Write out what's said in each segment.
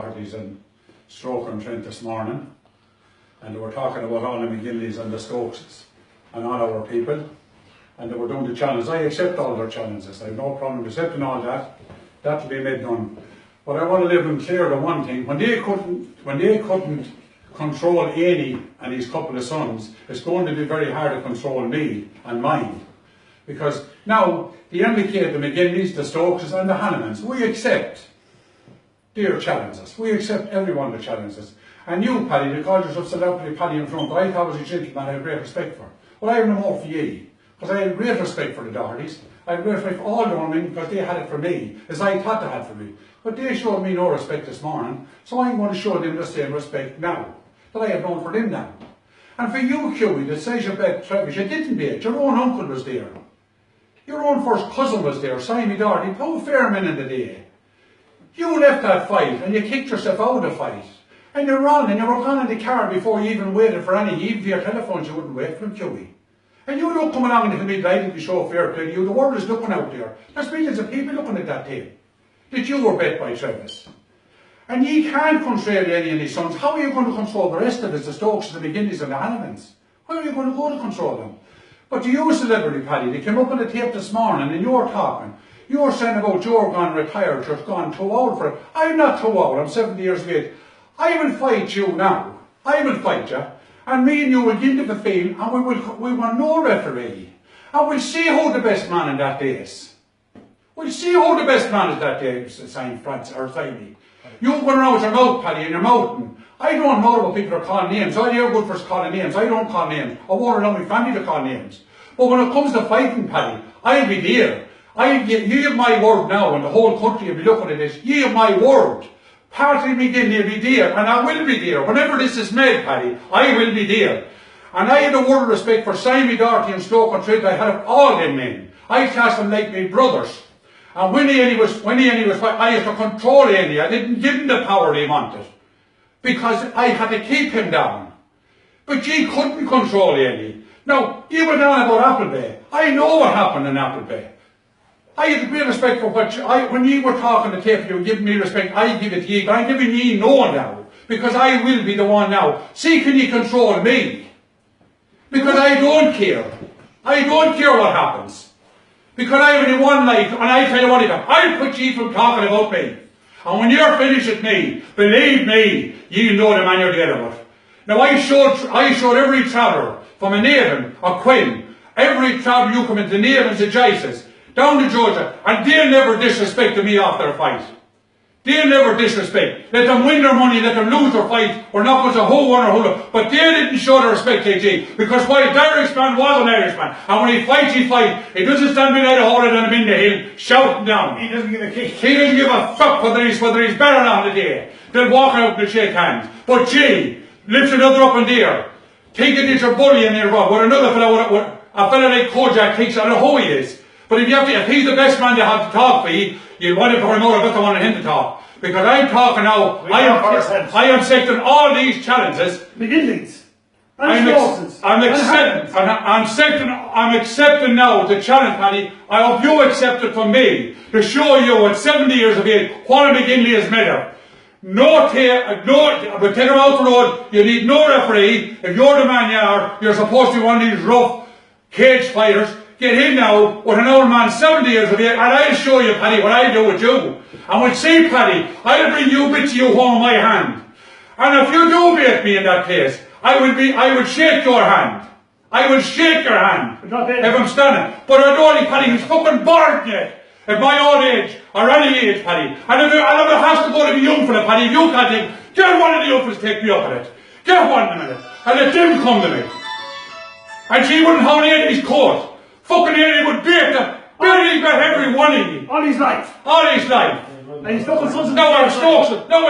Dohertys and Stroke and Trent this morning, and they were talking about all the Mcginleys and the Stokeses and all our people, and they were doing the challenges. I accept all their challenges. I have no problem accepting all that. That'll be made done. But I want to leave them clear on one thing: when they couldn't control Annie and his couple of sons, it's going to be very hard to control me and mine. Because now the McKay, the Mcginleys, the Stokeses and the Hannamans, we accept their challenges. We accept every one of the challenges. And you, Paddy, you called yourself celebrity Paddy in front, I thought was a gentleman I had great respect for. Well, I have no more for ye, because I had great respect for the Dohertys. I had great respect for all the women, because they had it for me, as I thought they had for me. But they showed me no respect this morning, so I'm going to show them the same respect now, that I have known for them now. And for you, Hughie, that says you bet Travis, you didn't bet. Your own uncle was there. Your own first cousin was there, Simon Doherty, two fair men in the day. You left that fight, and you kicked yourself out of the fight. And you're wrong, and you were gone in the car before you even waited for any, even for your telephones you wouldn't wait for them, Hughie. And you don't come along and it'll be delighted to show fair play to you. The world is looking out there. There's millions of people looking at that tape. That you were bet by Travis. And ye can't control any of his sons. How are you going to control the rest of us, the Stokes, the Mcginleys and the Hannamans? Where are you going to go to control them? But to you, celebrity Paddy, they came up on the tape this morning and you were talking. You were saying about you're gone retired, you're gone too old for it. I'm not too old, I'm 70 years of age. I will fight you now. I will fight you. And me and you will get into the field and we want no referee. And we'll see who the best man in that day is. We'll see who the best man is that day, Saint Francis or Simon. You go around with your mouth, Paddy, and your mouth. I don't know what people are calling names. You're good for calling names. I don't call names. I won't allow my family to call names. But when it comes to fighting, Paddy, I'll be there. You have my word now, and the whole country will be looking at this. You have my word. Party Mcginley will be there, and I will be there. Whenever this is made, Paddy, I will be there. And I had a word of respect for Simon Doherty and Stoke and Trent. I had of all them men. I classed them like my brothers. And when he was fighting, I used to control Andy. I didn't give him the power he wanted. Because I had to keep him down. But ye couldn't control Andy. Now, you were down about Appleby. I know what happened in Appleby. I had great respect for what when you were talking to tape, you were giving me respect, I give it to ye, but I'm giving ye no now. Because I will be the one now. See, can you control me? Because I don't care. I don't care what happens. Because I have only one life, and I tell you what, I'll put ye from talking about me. And when you're finished with me, believe me, you know the man you're together with. Now I showed every traveller, from a Navan, a Quinn, every traveller you come into Navans and Jaces, down to Georgia, and they never disrespected me after a fight. They never disrespect. Let them win their money, let them lose their fight, or not because of who won or who lost. But they didn't show the respect they did. Because while the Irishman was an Irishman, and when he fights, he fights. He doesn't stand behind a hole and in the hill, shouting down. He doesn't give a kick. He doesn't give a fuck whether he's better or not today. They'll walk out and shake hands. But gee, lifts another up in the air. Thinking that you're bullying your Rob. With another fella, a fella like Kojak thinks, I don't know who he is. But if he's the best man to have to talk for you, you'll want to promote a better one than him to talk. Because I'm talking now, I am accepting all these challenges. Mcginleys. I'm accepting now the challenge, Paddy. I hope you accept it from me. To show you at 70 years of age what a Mcginley is made of. But take him out the road, you need no referee. If you're the man you are, you're supposed to be one of these rough cage fighters. Get in now with an old man 70 years of age, and I'll show you, Paddy, what I do with you. And with see, Paddy, I'll bring you bits of you home in my hand. And if you do beat me in that case, I will shake your hand. I will shake your hand. If I'm standing. But I don't, Paddy, he's fucking bored yet. At my old age, or any age, Paddy. And if it has to go to the young fella, Paddy, if you can't take, get one of the young fellas to take me up at it. Get one in a minute. And let them come to me. And she wouldn't hold any of his coat. Fucking Eddie would beat the barely got every one of you. All his life. All his life. And he's fucking sons of No,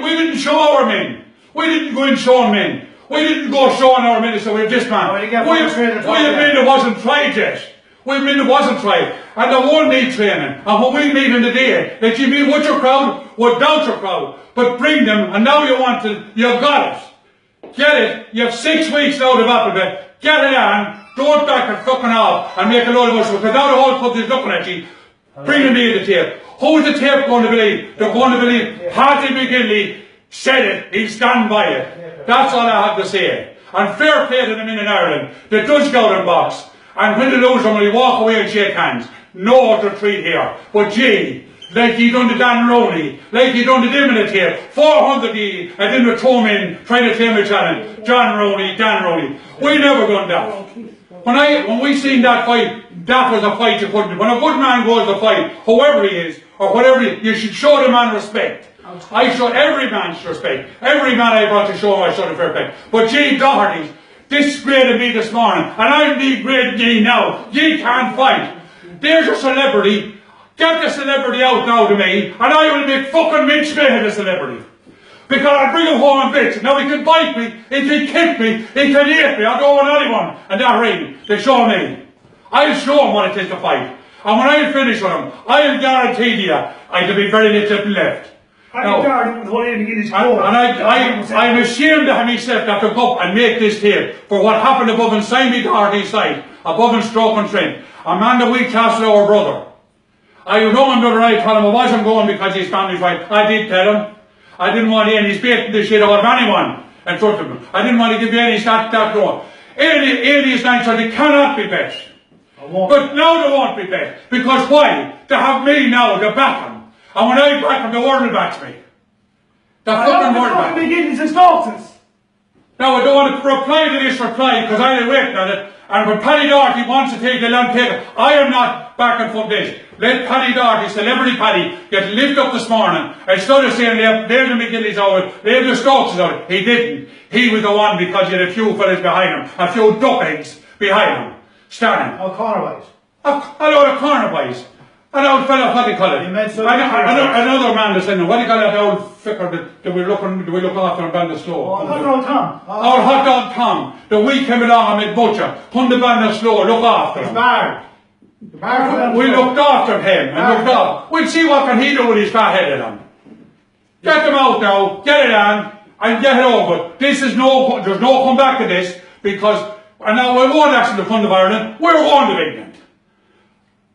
we didn't show our men. We didn't go and show men. We didn't go showing our men, so we're this man. We have men that wasn't tried yet. We have men that wasn't tried. And they won't need training. And when we meet in the day, that you meet with your crowd, without your crowd. But bring them, and now you want to, you've got it. Get it. You have 6 weeks now to Appleby. Get it on. Don't back it fucking off and make a load of us. Because now the whole country's looking at you. Bring me the tape. Who's the tape going to believe? They're going to believe Paddy Mcginley said it. He'll stand by it. That's all I have to say. And fair play to them in Ireland. They does go in box. And when they lose them, they walk away and shake hands. No other treat here. But gee, like he done to Dan Roney, like he done to them in the tape, 400 and then we throw him in, trying to claim a challenge. Dan Roney. We never done that. When we seen that fight, that was a fight you couldn't do. When a good man goes to fight, whoever he is, or whatever he is, you should show the man respect. I showed every man respect. Every man I brought to show him, I showed him respect. But gee, Doherty disgraded me this morning, and I'm degrading ye now. Ye can't fight. There's a celebrity. Get the celebrity out now to me, and I will make fucking Mcginley the celebrity. Because I'll bring him home and bitch. Now he can bite me, he can kick me, he can eat me, I'll go on anyone. And that ring, they show me. I'll show him what it is to fight. And when I finish with him, I'll guarantee you, I'll be very little left. I'm ashamed of myself that to go up and make this tape for what happened above in Simon Doherty's side, above in Stroke and Trent. A man that we cast our brother. I know him the other night, told him I wasn't going because his family's right. I did tell him. I didn't want to, and he's beating the shit out of anyone in front of him. I didn't want to give you any that no. Any of these nights they cannot be bet. But now they won't be bet. Because why? They have me now to back them. And when I back them, the world will back me. The fucking world back me. Now I don't want to reply to this reply because I'm waiting on it. And when Paddy Doherty wants to take the land take, I am not backing from this. Let Paddy Doherty, celebrity Paddy, get lifted up this morning. Instead of saying they're the Mcginleys out, they're the Stokes out. He didn't. He was the one because he had a few fellas behind him, a few duckheads behind him, standing. Oh, corner boys. A load of corner boys. An old fella, what do you call it? Another man that's in there. What do you call that old ficker that we look after and band the slow? Oh, hot dog Tom. Our hot dog Tom. The week came along and made butcher. Put the band the slow, look after him. We looked after him and looked up. We'll see what can he do with his fat headed on. Get them out now, get it on, and get it over. This is there's no come back to this because, and now we won't actually come to Ireland, we're going to England.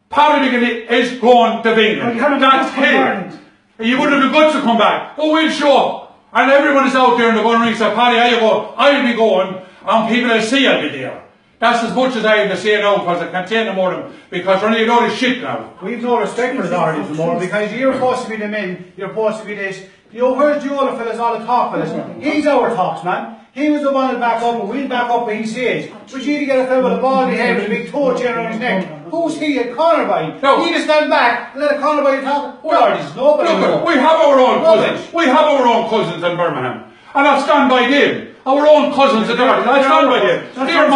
Paddy Mcginley is going to England. That's him. You wouldn't have the guts to come back. Oh, we'll show. And everyone is out there in the one ring say, Paddy, how you go? I'll be going, and people will see I'll be there. That's as much as I have to say now because I can't say no more than because we're only a load of shit now. We've no respect for the Dohertys anymore because you're supposed to be the men, you're supposed to be this. You know, where's the other fellas, all the talk fellas? He's our talks, man. He was the one that back up, and we'll back up what he says. But you need to get a fella with a baldy head with a big toe chair on his neck. Who's he? A corner boy? No. He just stand back and let a corner boy talk. Dohertys, nobody. Look, we have our own cousins. We have our own cousins in Birmingham. And I'll stand by them. Our own cousins in Doherty. I'll stand by them. They're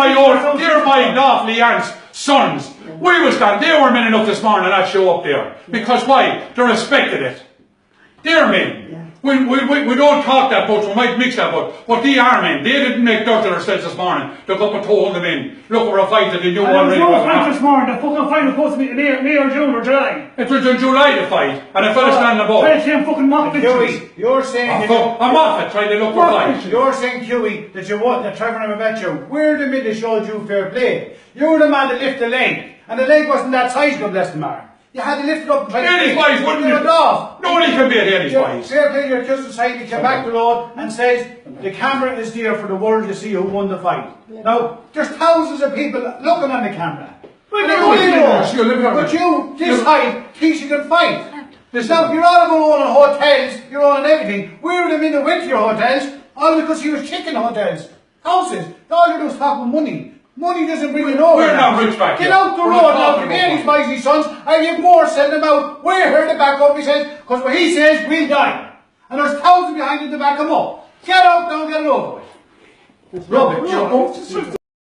my lawfully aunt's sons. We will stand. They were men enough this morning not show up there. Because why? They respected it. They're men. We don't talk that much, we might mix that much, but they are men. They didn't make dirt of themselves this morning. They got up and told them in. Look, we're a fight that they knew already. There was no fight this morning. The fucking fight was supposed to be May or June or July. It was in July the fight, and a fella standing above. I came fucking Moffat. Huey, you're saying I'm off it, trying to look for a fight. You're saying, Huey, that you want that Trevor never met you. We're the men that showed you fair play. You're the man that lifted the leg, and the leg wasn't that size, God bless the man. You had to lift it up and try to Danny's boys wouldn't you? Nobody can beat Danny's boys. Fair play to your cousin Simon came back to the road and says, the camera is there for the world to see who won the fight. Now, there's thousands of people looking on the camera. But you decide, you can fight. Now, you're all going on hotels, you're on everything. We're the men that went to your hotels, all because you were chicken hotels, houses. All you do is talk about money. Money doesn't bring you nowhere. We're not rich back here. Get out the road now, come here, these mighty sons. I have more, send them out. We're here to back up, he says, because what he says, we'll die. And there's thousands behind him to back him up. Get out now, get it over with. Rubbish.